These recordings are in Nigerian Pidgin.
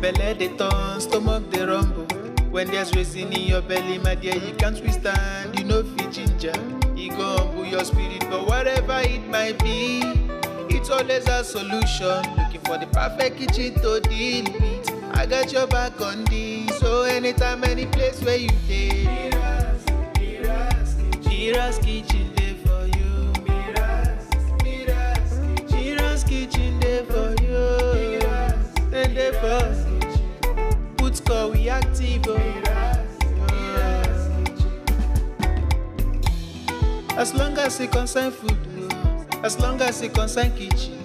Belle dey turn, stomach dey rumble. When there's reason in your belly, my dear, you can't withstand. You know fit ginger, e go humble your spirit. But whatever it might be, it's always a solution. Looking for the perfect kitchen to deal with. I got your back on this. So anytime, any place where you dey, MIRA'S kitchen dey for you. MIRA'S kitchen dey for you. And dey for put call we active. As long as it concern food, as long as it concern kitchen,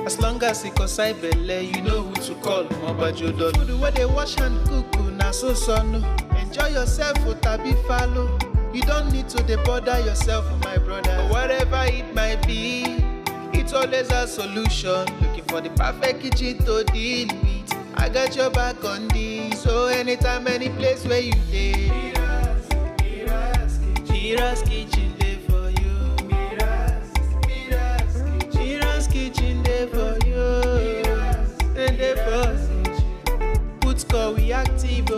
as long as it concern belle, you know who to call. Mobajodo food where they wash and cook, na so no. Enjoy yourself, tabi follow. You don't need to dey bother yourself, my brother. But whatever it might be, it's always a solution. Looking for the perfect kitchen to deal with. I got your back on this. So anytime, any place where you dey, MIRA'S kitchen dey for you. MIRA'S kitchen dey for you. And dey for put call we active.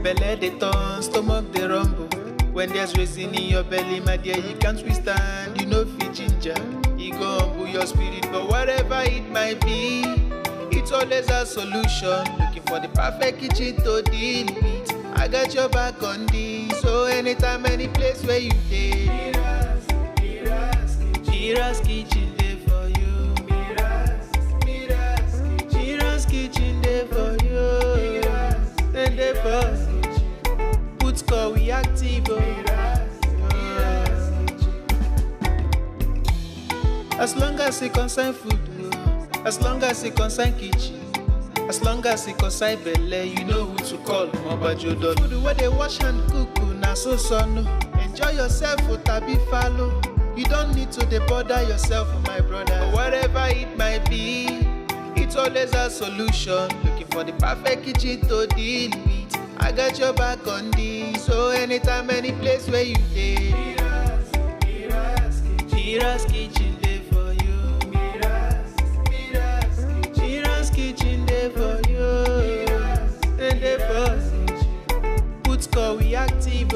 Belle dey turn, stomach dey rumble. When there's reason in your belly, my dear, you can't withstand. You know fit ginger, e go humble your spirit. But whatever it might be, it's always a solution. Looking for the perfect kitchen to deal with. I got your back on this. So anytime, any place where you dey, MIRA'S kitchen dey for you. MIRA'S kitchen dey for you. And dey for put call we active. As long as it concern food, as long as it concern kitchen, as long as it concern belle, you know who to call. Mobajodo food where they wash and cook, na so no. Enjoy yourself, tabi follow. You don't need to dey bother yourself, my brother. But whatever it might be, it's always a solution. Looking for the perfect kitchen to deal with. I got your back on this. So anytime, any place where you dey, MIRA'S kitchen dey for you. MIRA'S kitchen dey for you. And dey for put call we active.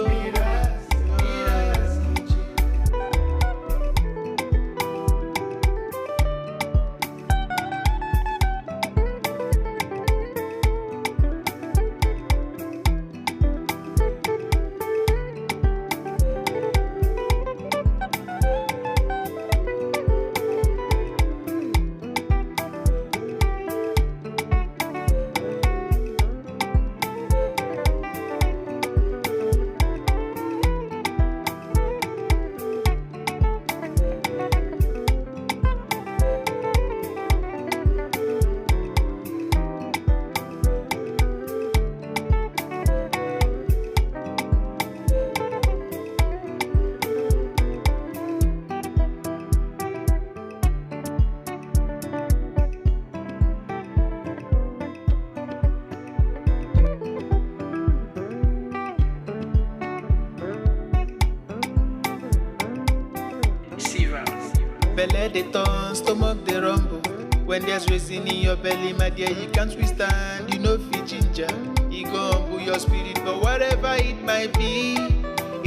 Belle dey turn, stomach dey rumble. When there's reason in your belly, my dear, you can't withstand. You know fit ginger, e go humble your spirit. But whatever it might be,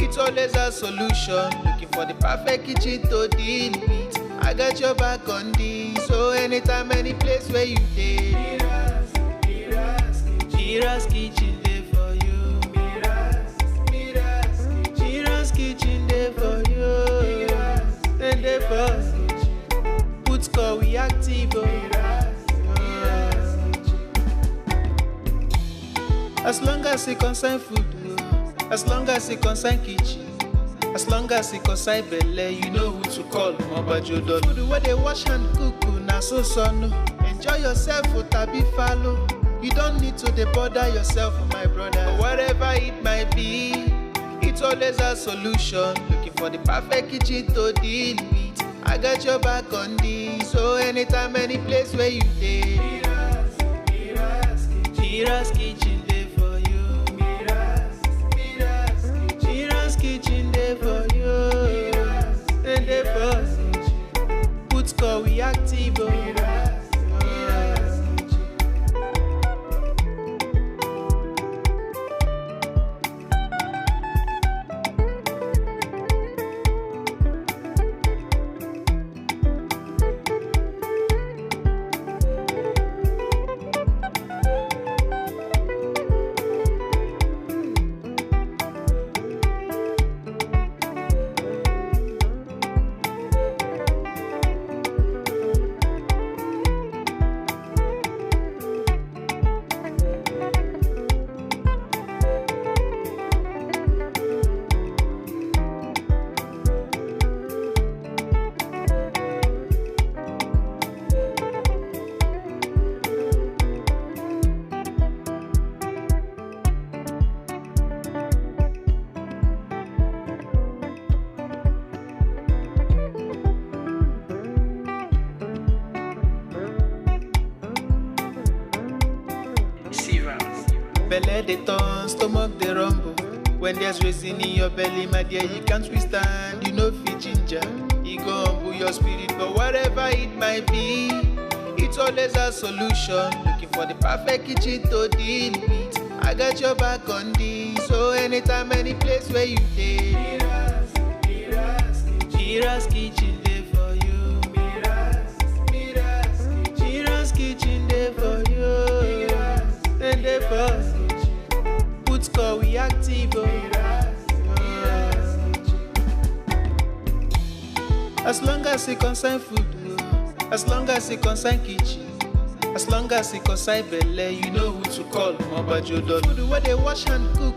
it's always a solution. Looking for the perfect kitchen to deal with. I got your back on this. So anytime, any place where you dey, MIRA'S kitchen dey for you. MIRA'S kitchen dey for you. Then dey for put call we active. As long as it concern food, as long as it concern kitchen, as long as it concern belle, you know who to call. Mobajodo. Food where they wash and cook, na so no. Enjoy yourself, tabi follow. You don't need to dey bother yourself, my brother. But whatever it might be, it's always a solution. Looking for the perfect kitchen to deal with. I got your back on this. So anytime, any place where you dey, MIRA'S kitchen dey for you. MIRA'S kitchen dey for you. Then dey for put call we active. Belle dey turn, stomach dey rumble. When there's reason in your belly, my dear, you can't withstand. You know fit ginger, e go humble your spirit. But whatever it might be, it's always a solution. Looking for the perfect kitchen to deal with. I got your back on this. So anytime, any place where you dey, MIRA'S kitchen dey for you. MIRA'S kitchen dey for you. Then dey for put call we active. As long as it concern food, as long as it concern kitchen, as long as it concern belle, you know who to call. Mobajodo. Food where they wash and cook,